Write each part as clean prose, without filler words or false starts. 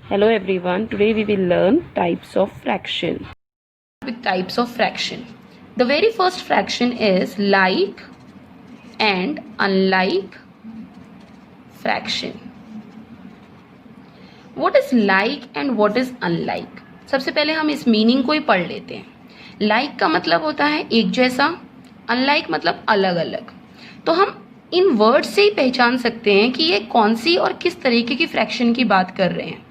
Hello everyone, today we will learn types of fraction. With types of fraction. The very first fraction is like and unlike fraction. What is like and what is unlike? सबसे पहले हम इस meaning को ही पढ़ लेते हैं. like का मतलब होता है एक जैसा, unlike मतलब अलग अलग. तो हम इन वर्ड से ही पहचान सकते हैं कि ये कौन सी और किस तरीके की फ्रैक्शन की बात कर रहे हैं.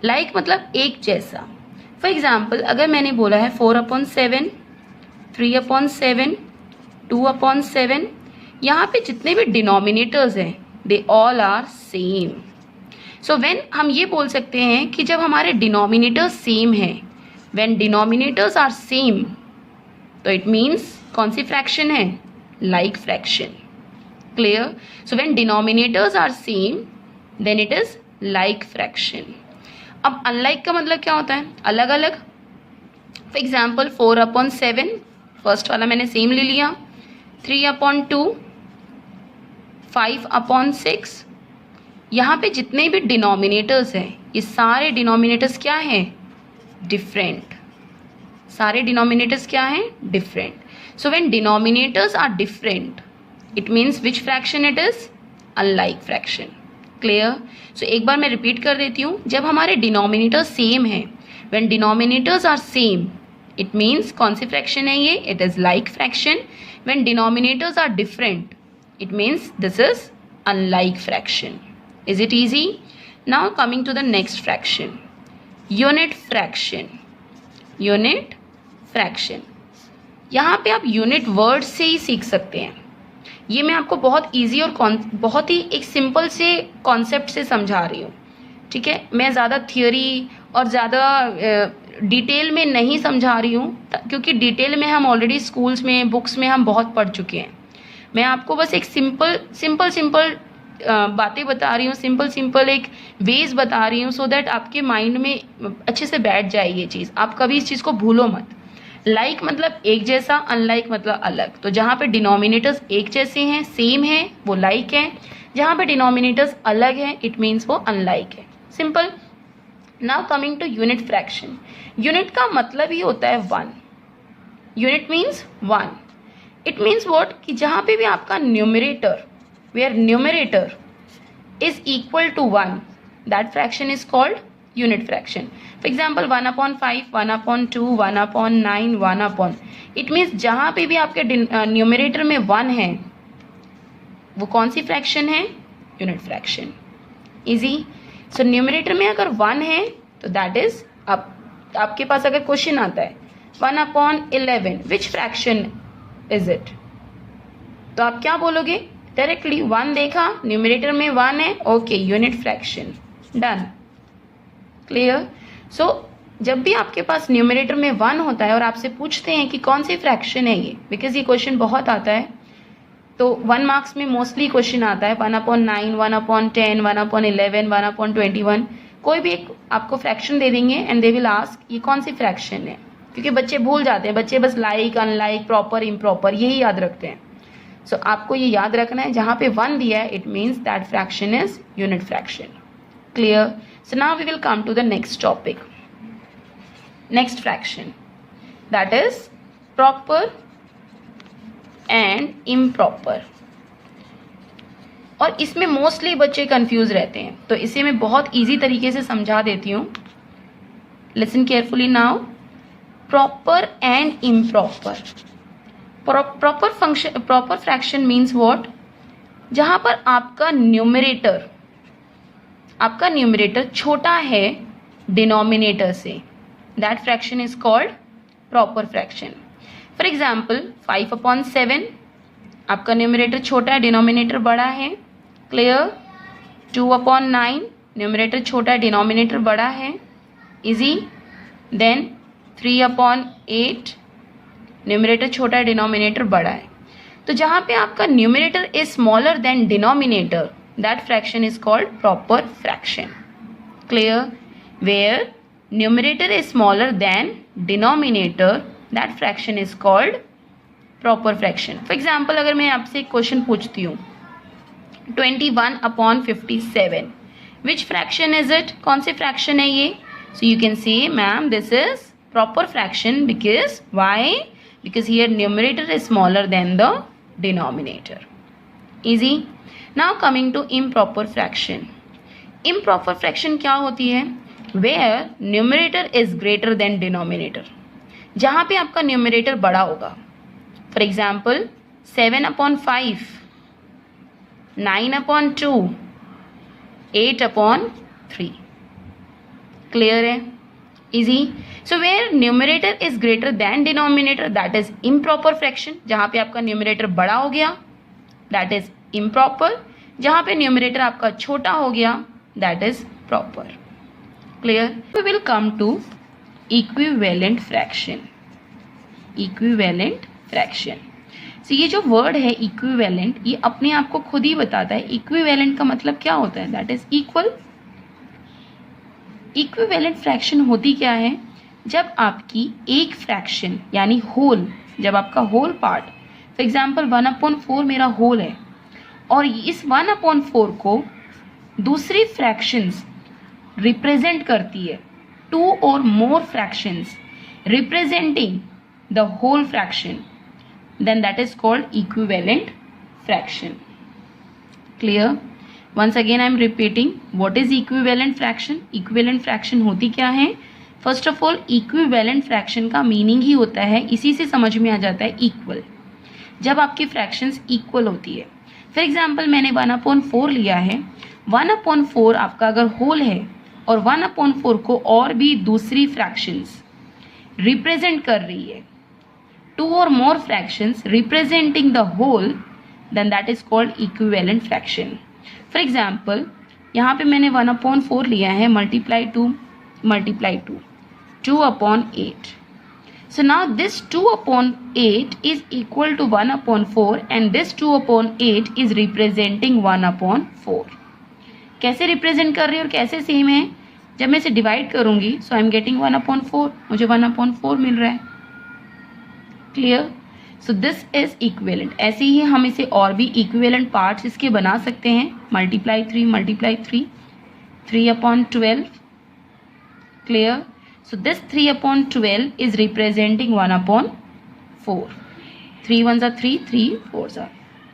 like मतलब एक जैसा. फॉर एग्जाम्पल अगर मैंने बोला है 4/7, 3/7, 2/7, यहाँ पे जितने भी डिनोमिनेटर्स हैं they all are same. So when हम ये बोल सकते हैं कि जब हमारे डिनोमिनेटर्स सेम हैं, व्हेन डिनोमिनेटर्स आर सेम, तो इट मीन्स कौन सी फ्रैक्शन है? Like fraction. Clear? So when denominators are same then it is like fraction. अब अनलाइक का मतलब क्या होता है? अलग अलग. फॉर एग्जाम्पल 4/7, फर्स्ट वाला मैंने सेम ले लिया. 3/2, 5/6. यहाँ पे जितने भी डिनोमिनेटर्स हैं ये सारे डिनोमिनेटर्स क्या हैं? डिफरेंट. सारे डिनोमिनेटर्स क्या हैं? Different. So when denominators are different it means which fraction it is? Unlike fraction. Clear? So एक बार मैं रिपीट कर देती हूँ. जब हमारे डिनोमिनेटर्स सेम हैं, when denominators are same it means कौन सी फ्रैक्शन है ये? It is like fraction. When denominators are different it means this is unlike fraction. Is it easy? Now coming to the next fraction, unit fraction. Unit fraction. यहाँ पे आप unit word से ही सीख सकते हैं. ये मैं आपको बहुत इजी और बहुत ही एक सिंपल से कॉन्सेप्ट से समझा रही हूँ. ठीक है, मैं ज़्यादा थियोरी और ज़्यादा डिटेल में नहीं समझा रही हूँ क्योंकि डिटेल में हम ऑलरेडी स्कूल्स में बुक्स में हम बहुत पढ़ चुके हैं. मैं आपको बस एक सिंपल बातें बता रही हूँ, सिंपल एक वेज बता रही हूँ सो दैट आपके माइंड में अच्छे से बैठ जाए ये चीज़. आप कभी इस चीज़ को भूलो मत. लाइक मतलब एक जैसा, अनलाइक मतलब अलग. तो जहाँ पे डिनोमिनेटर्स एक जैसे हैं, सेम है, वो लाइक है. जहाँ पे डिनोमिनेटर्स अलग हैं इट मीन्स वो अनलाइक है. Simple. Now coming to unit fraction. Unit का मतलब ही होता है one. Unit means one. It means what? कि जहाँ पे भी आपका numerator, where numerator is equal to 1, that fraction is called unit fraction. For example 1/5, 1/2, 1/9, 1/. it means जहाँ पे भी आपके न्यूमरेटर में 1 है वो कौन सी फ्रैक्शन है? Unit fraction. Easy. So numerator में अगर 1 है तो दैट इज आपके पास अगर क्वेश्चन आता है 1/11 विच फ्रैक्शन इज इट, तो आप क्या बोलोगे? डायरेक्टली 1 देखा, न्यूमरेटर में 1 है, okay unit fraction. Done. Clear? So जब भी आपके पास न्यूमरेटर में 1 होता है और आपसे पूछते हैं कि कौन सी फ्रैक्शन है ये, बिकॉज ये क्वेश्चन बहुत आता है, तो 1 मार्क्स में मोस्टली क्वेश्चन आता है 1/9, 1/10, 1/11, 1/21. कोई भी एक आपको फ्रैक्शन दे देंगे एंड दे विल आस्क ये कौन सी फ्रैक्शन है, क्योंकि बच्चे भूल जाते हैं. बच्चे बस लाइक, अनलाइक, प्रॉपर, इम्प्रॉपर यही याद रखते हैं. सो आपको ये याद रखना है जहाँ पे 1 दिया है it means that fraction is unit fraction. Clear? So now we will come to the next topic. Next fraction that is proper and improper. और इसमें मोस्टली बच्चे कंफ्यूज रहते हैं, तो इसे मैं बहुत इजी तरीके से समझा देती हूँ. Listen carefully now. Proper and improper. Proper fraction means what? जहां पर आपका न्यूमरेटर छोटा है डिनोमिनेटर से, that fraction is called proper fraction. For example 5/7 आपका न्यूमरेटर छोटा है, डिनोमिनेटर बड़ा है. क्लियर? 2/9 न्यूमरेटर छोटा है, डिनोमिनेटर बड़ा है. इजी. देन 3/8 न्यूमरेटर छोटा है, डिनोमिनेटर बड़ा है. तो जहाँ पे आपका numerator is smaller than denominator that fraction is called proper fraction. Clear? Where numerator is smaller than denominator that fraction is called proper fraction. For example अगर मैं आपसे एक क्वेश्चन पूछती हूँ 21/57 विच फ्रैक्शन इज इट, कौन से फ्रैक्शन है ये? So you can say ma'am this is proper fraction because why, because here numerator is smaller than the denominator. Easy. Now coming to improper fraction. Improper fraction क्या होती है? Where numerator is greater than denominator, जहाँ पे आपका numerator बड़ा होगा. For example 7/5, 9/2, 8/3. Clear है? Easy. So where numerator is greater than denominator that is improper fraction. जहाँ पे आपका न्यूमरेटर बड़ा हो गया दैट इज इम्प्रॉपर. जहाँ पे न्यूमरेटर आपका छोटा हो गया that is proper. Clear? We will come to equivalent fraction. Equivalent fraction. So ये जो वर्ड है इक्विवेलेंट, ये अपने आप को खुद ही बताता है. इक्विवेलेंट का मतलब क्या होता है? That is equal. Equivalent fraction होती क्या है? जब आपकी एक फ्रैक्शन यानी होल, जब आपका होल पार्ट, फॉर एग्जाम्पल 1/4 मेरा होल है और इस 1/4 को दूसरी फ्रैक्शंस रिप्रेजेंट करती है, 2 or more fractions representing the whole fraction, then that is called equivalent fraction. Clear? Once again I am repeating, what is equivalent fraction? Equivalent fraction होती क्या है? First of all equivalent fraction का meaning ही होता है, इसी से समझ में आ जाता है, इक्वल. जब आपकी फ्रैक्शंस इक्वल होती है. फॉर एग्जाम्पल मैंने 1/4 लिया है. 1/4 आपका अगर होल है और 1/4 को और भी दूसरी फ्रैक्शंस रिप्रेजेंट कर रही है, 2 or more fractions representing the whole, then that is called equivalent fraction. For example, यहाँ पे मैंने 1/4 लिया है, multiply 2, 2/8. So now this 2/8 is equal to 1/4 and this 2/8 is representing 1/4. कैसे रिप्रेजेंट कर रही है और कैसे सेम है? जब मैं इसे डिवाइड करूंगी सो आई एम गेटिंग 1/4, मुझे 1/4 मिल रहा है. Clear? So this is equivalent. ऐसे ही हम इसे और भी इक्विवेलेंट पार्ट्स इसके बना सकते हैं. Multiply 3, 3/12. Clear? So this 3/12 is representing 1/4. 3 1s are 3, 3 4s are.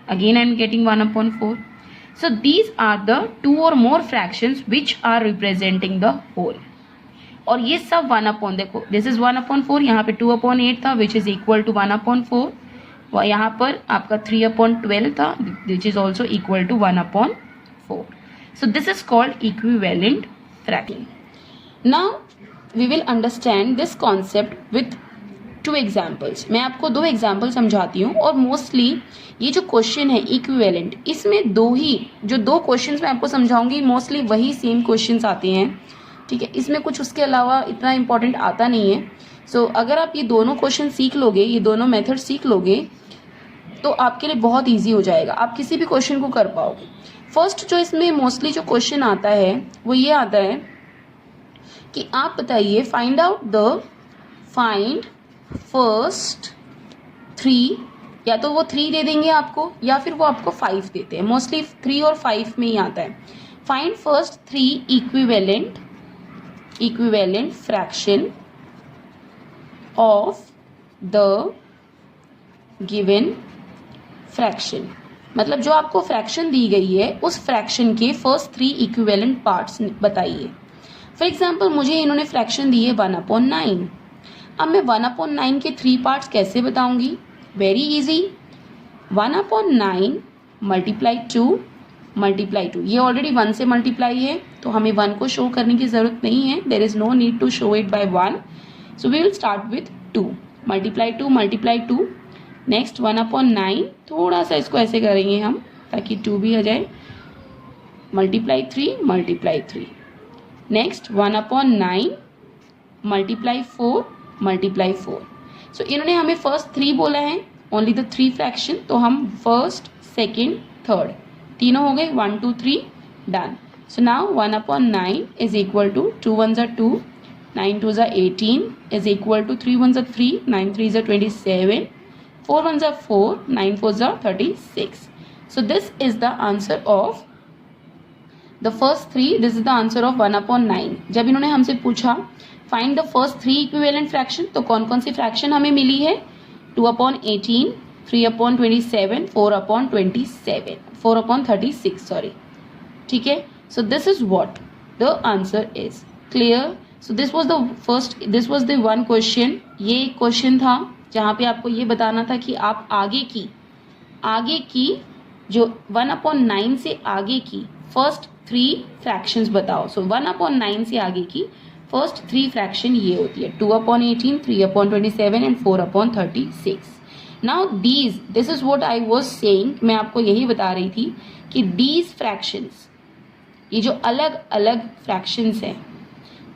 Again I am getting 1/4. So these are the 2 or more fractions which are representing the whole. और ये सब 1/, देखो दिस इज 1/4, यहाँ पे 2/8 था विच इज इक्वल टू 1/4. यहाँ पर आपका 3/12 था which is also equal to 1/4. So this is called equivalent fraction. Now we will understand this concept with 2 examples. मैं आपको 2 एग्जाम्पल समझाती हूँ और मोस्टली ये जो क्वेश्चन है इक्विवेलेंट, इसमें दो क्वेश्चंस मैं आपको समझाऊंगी, मोस्टली वही सेम क्वेश्चंस आते हैं. ठीक है, इसमें कुछ उसके अलावा इतना इंपॉर्टेंट आता नहीं है. सो अगर आप ये दोनों क्वेश्चन सीख लोगे, ये दोनों मेथड सीख लोगे तो आपके लिए बहुत ईजी हो जाएगा, आप किसी भी क्वेश्चन को कर पाओगे. फर्स्ट जो इसमें मोस्टली जो क्वेश्चन आता है वो ये आता है कि आप बताइए फाइंड फर्स्ट 3, या तो वो 3 दे देंगे आपको या फिर वो आपको 5 देते हैं. मोस्टली 3 और 5 में ही आता है. Find first 3 equivalent fraction of the given fraction. मतलब जो आपको फ्रैक्शन दी गई है उस फ्रैक्शन के फर्स्ट 3 इक्विवेलेंट पार्ट्स बताइए. फॉर एग्जाम्पल मुझे इन्होंने फ्रैक्शन दी है 1/9. अब मैं 1/9 के 3 पार्ट्स कैसे बताऊंगी? Very easy. 1/9 मल्टीप्लाई 2, ये ऑलरेडी 1 से मल्टीप्लाई है तो हमें 1 को शो करने की जरूरत नहीं है. There is no need to show it by 1. So we will start with 2. Multiply 2. Next 1/9, थोड़ा सा इसको ऐसे करेंगे हम ताकि 2 भी आ जाए. मल्टीप्लाई 3. Next 1/9 multiply 4. सो इन्होंने हमें फर्स्ट 3 बोला है, ओनली द 3 फ्रैक्शन, तो हम फर्स्ट, सेकेंड, थर्ड तीनों हो गए. 1 2 3 done. So now 1/9 is equal to 2 1s are 2, 9 2s are 18 is equal to 3 1s are 3, 9 3s are 27, 4 1s are 4, 9 4s are 36. So this is the answer of the first 3, this is the answer of 1/9। जब इन्होंने हमसे पूछा find the first 3 equivalent fraction, तो कौन कौन सी fraction हमें मिली है? 2/18, 3/27, 4/36, सॉरी, ठीक है। सो this is what the answer is. Clear? So this was the one question. ये एक क्वेश्चन था जहाँ पे आपको ये बताना था कि आप आगे की जो 1/9 से आगे की फर्स्ट 3 फ्रैक्शंस बताओ। सो 1/9 से आगे की फर्स्ट 3 फ्रैक्शन ये होती है 2/18, 3/27 and 4/36। Now this is what I was saying, मैं आपको यही बता रही थी कि दीज फ्रैक्शंस, ये जो अलग अलग फ्रैक्शंस हैं,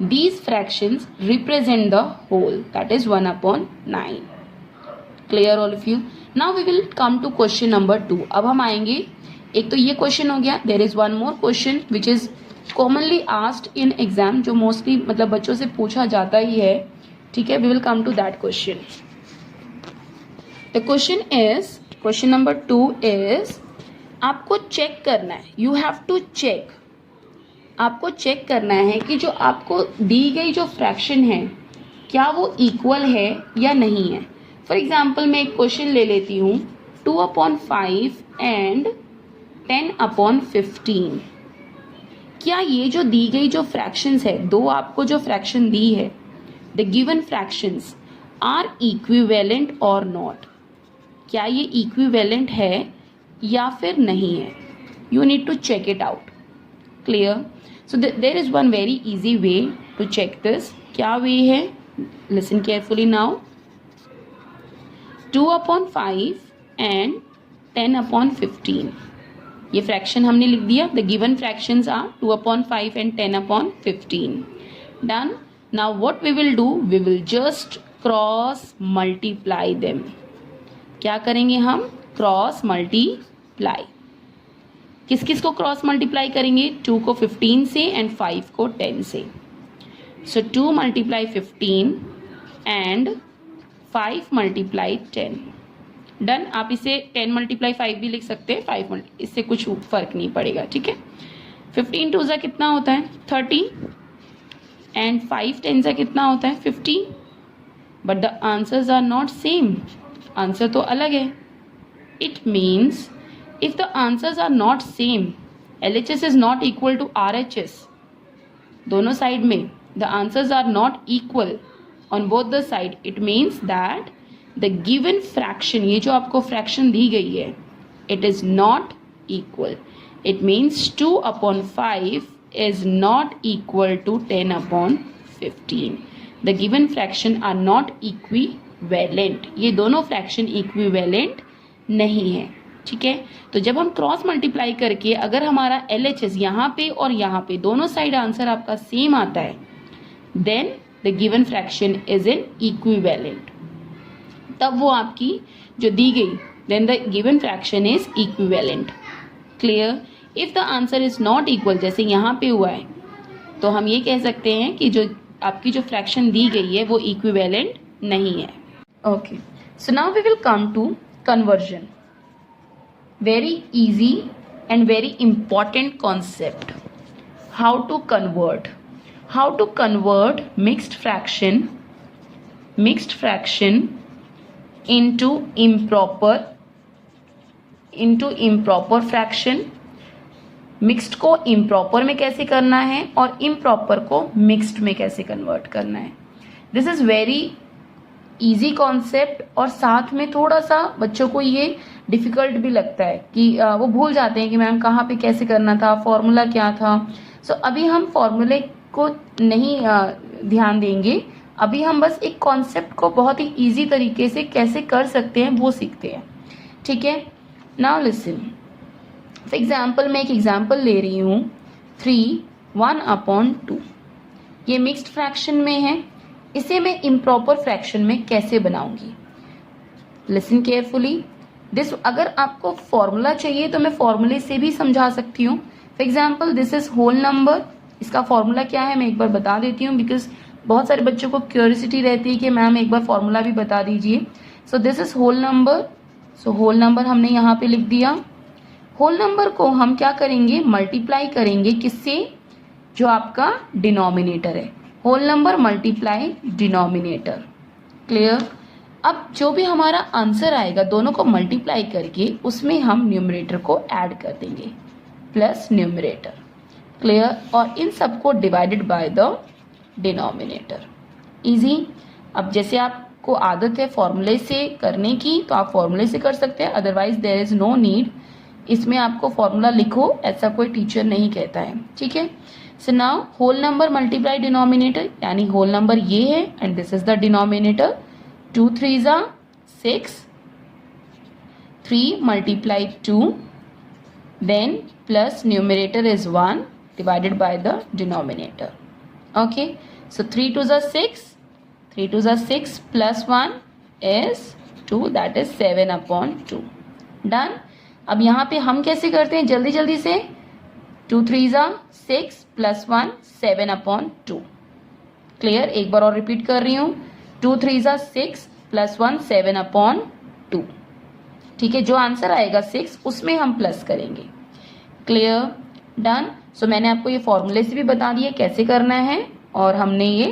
these fractions represent the whole, that is 1/9. Clear all of you? Now we will come to question number 2. अब हम आएंगे, एक तो ये क्वेश्चन हो गया, there is one more question which is commonly asked in exam, जो mostly मतलब बच्चों से पूछा जाता ही है, ठीक है। We will come to that question. The question number 2 is, आपको चेक करना है, you have to check, आपको चेक करना है कि जो आपको दी गई जो फ्रैक्शन है क्या वो इक्वल है या नहीं है। फॉर एग्जाम्पल मैं एक क्वेश्चन ले लेती हूँ 2/5 एंड 10/15। क्या ये जो दी गई जो फ्रैक्शंस है, दो आपको जो फ्रैक्शन दी है, the given fractions are equivalent और नॉट, क्या ये इक्विवेलेंट है या फिर नहीं है? You need to check it out. Clear? So there is one very easy way to check this. क्या way है? Listen carefully now. 2/5 and 10/15. ये फ्रैक्शन हमने लिख दिया। The given fractions are 2/5 and 10/15. Done. Now what we will do? We will just cross multiply them. क्या करेंगे हम? Cross multiply. किस किस को क्रॉस मल्टीप्लाई करेंगे? 2 को 15 से एंड 5 को 10 से। सो 2 × 15 एंड 5 × 10। डन। आप इसे 10 × 5 भी लिख सकते हैं, 5 इससे कुछ फर्क नहीं पड़ेगा, ठीक है। 15 2 ज़ा कितना होता है? 30 एंड 5 10 ज़ा कितना होता है? 50। But the answers are not same, answer तो अलग है। It means if the answers are not same, LHS is not equal to RHS, दोनों साइड में the answers are not equal on both the side, it means that the given fraction, ये जो आपको fraction दी गई है, it is not equal. It means 2/5 is not equal to 10/15. The given fraction are not equivalent. ये दोनों fraction equivalent नहीं है, ठीक है। तो जब हम क्रॉस मल्टीप्लाई करके अगर हमारा LHS यहाँ पे और यहाँ पे दोनों साइड आंसर आपका सेम आता है, then the given fraction is in equivalent. तब वो आपकी जो दी गई, then the given fraction is equivalent. Clear? If the answer is not equal, जैसे यहाँ पे हुआ है, तो हम ये कह सकते हैं कि जो आपकी जो फ्रैक्शन दी गई है वो इक्विवेलेंट नहीं है। Okay, so now we will come to conversion. Very easy and very important concept. How to convert mixed fraction into improper fraction. Mixed को इम्प्रॉपर में कैसे करना है और इम्प्रॉपर को मिक्स्ड में कैसे कन्वर्ट करना है। This is very easy concept और साथ में थोड़ा सा बच्चों को ये डिफिकल्ट भी लगता है कि वो भूल जाते हैं कि मैम कहाँ पे कैसे करना था, फॉर्मूला क्या था। सो अभी हम फॉर्मूले को नहीं ध्यान देंगे, अभी हम बस एक कॉन्सेप्ट को बहुत ही इजी तरीके से कैसे कर सकते हैं वो सीखते हैं, ठीक है। नाउ लिसन, फॉर एग्जाम्पल मैं एक एग्जाम्पल ले रही हूँ 3/1/2। ये मिक्स्ड फ्रैक्शन में है, इसे मैं इम्प्रॉपर फ्रैक्शन में कैसे बनाऊंगी। Listen carefully this. अगर आपको फॉर्मूला चाहिए तो मैं फॉर्मूले से भी समझा सकती हूँ। For example this is whole number, इसका फॉर्मूला क्या है मैं एक बार बता देती हूँ, बिकॉज बहुत सारे बच्चों को क्यूरियोसिटी रहती है कि मैम एक बार फॉर्मूला भी बता दीजिए। So this is whole number, so whole number हमने यहाँ पे लिख दिया होल नंबर को हम क्या करेंगे, मल्टीप्लाई करेंगे किससे, जो आपका डिनोमिनेटर है, whole number multiply denominator. Clear. अब जो भी हमारा आंसर आएगा दोनों को मल्टीप्लाई करके उसमें हम न्यूमरेटर को ऐड कर देंगे, प्लस न्यूमरेटर। क्लियर। और इन सबको divided by the denominator. Easy. अब जैसे आपको आदत है फॉर्मूले से करने की तो आप फॉर्मूले से कर सकते हैं, otherwise there is no need, इसमें आपको फॉर्मूला लिखो ऐसा कोई टीचर नहीं कहता है। ठीक है। So now whole number multiply denominator, यानी होल नंबर ये है and this is the denominator. 2 3s are 6, 3 multiply 2, then plus numerator is 1 divided by the denominator. Okay, so 3 2s are 6, 3 2s are 6 plus 1 is 2, that is 7 upon 2. Done. अब यहाँ पे हम कैसे करते हैं जल्दी जल्दी से, 2 3s are 6 plus 1 7 upon 2. Clear. एक बार और रिपीट कर रही हूँ, 2 3s are 6 प्लस 1 7 अपॉन 2। ठीक है, जो आंसर आएगा 6 उसमें हम प्लस करेंगे। क्लियर। डन। सो मैंने आपको ये फॉर्मूले से भी बता दिया कैसे करना है और हमने ये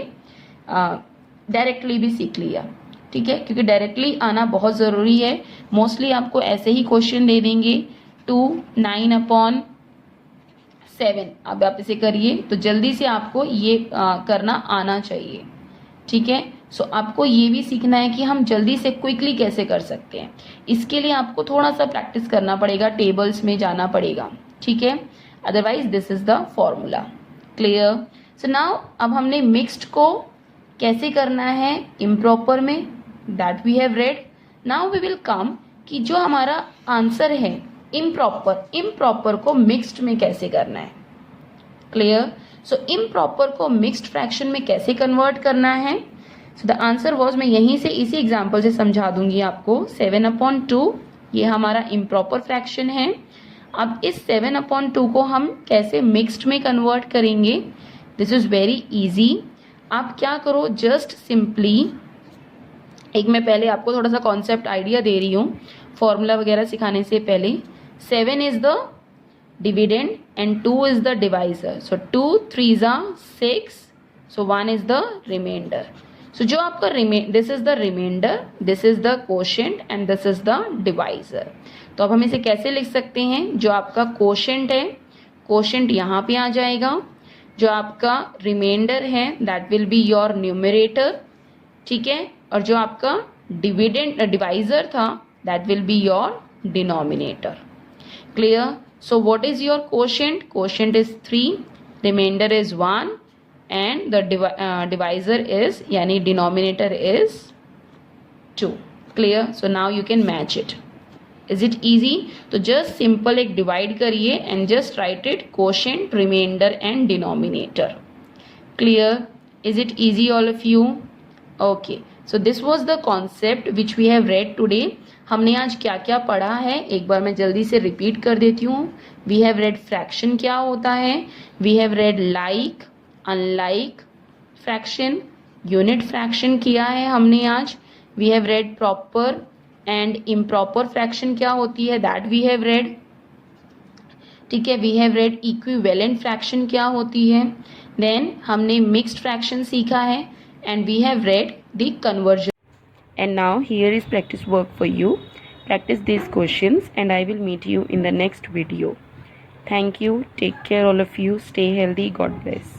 डायरेक्टली भी सीख लिया। ठीक है, क्योंकि डायरेक्टली आना बहुत ज़रूरी है। मोस्टली आपको ऐसे ही क्वेश्चन दे देंगे 2 9 अपॉन 7, अब आप इसे करिए तो जल्दी से आपको ये करना आना चाहिए। ठीक है। सो आपको ये भी सीखना है कि हम जल्दी से क्विकली कैसे कर सकते हैं। इसके लिए आपको थोड़ा सा प्रैक्टिस करना पड़ेगा, टेबल्स में जाना पड़ेगा। ठीक है, otherwise this is the formula. Clear. So now अब हमने मिक्स्ड को कैसे करना है इम्प्रॉपर में, that we have read. Now we will come कि जो हमारा आंसर है इम्प्रॉपर को मिक्स्ड में कैसे करना है। क्लियर। सो इम्प्रॉपर को मिक्स्ड फ्रैक्शन में कैसे कन्वर्ट करना है। सो द आंसर वॉज, मैं यहीं से इसी एग्जाम्पल से समझा दूंगी आपको। 7 अपॉन 2 ये हमारा इम्प्रॉपर फ्रैक्शन है। अब इस 7 अपॉन 2 को हम कैसे मिक्स्ड में कन्वर्ट करेंगे, दिस इज वेरी इजी। आप क्या करो, जस्ट सिंपली एक मैं पहले आपको थोड़ा सा कॉन्सेप्ट आइडिया दे रही हूँ फॉर्मूला वगैरह सिखाने से पहले। 7 is the dividend and 2 is the divisor. So 2 3s are 6. So 1 is the remainder. So जो आपका this is the remainder, this is the quotient and this is the divisor. तो अब हम इसे कैसे लिख सकते हैं, जो आपका quotient है, quotient यहाँ पे आ जाएगा, जो आपका remainder है that will be your numerator. ठीक है, और जो आपका divisor था that will be your denominator. Clear? So what is your quotient? Quotient is 3, remainder is 1 and the divisor is, yani denominator is 2. Clear? So now you can match it. Is it easy? तो just simple एक divide करिए and just write it quotient, remainder and denominator. Clear? Is it easy all of you? Okay. So this was the concept which we have read today. हमने आज क्या क्या पढ़ा है एक बार मैं जल्दी से रिपीट कर देती हूँ। वी हैव रेड फ्रैक्शन क्या होता है, we have read like, unlike fraction, unit fraction किया है हमने आज। We have read proper and improper fraction क्या होती है, दैट वी हैव रेड। ठीक है, we have read equivalent fraction क्या होती है। देन हमने मिक्स्ड फ्रैक्शन सीखा है and we have read the conversion. And now here is practice work for you. Practice these questions and I will meet you in the next video. Thank you. Take care all of you. Stay healthy. God bless.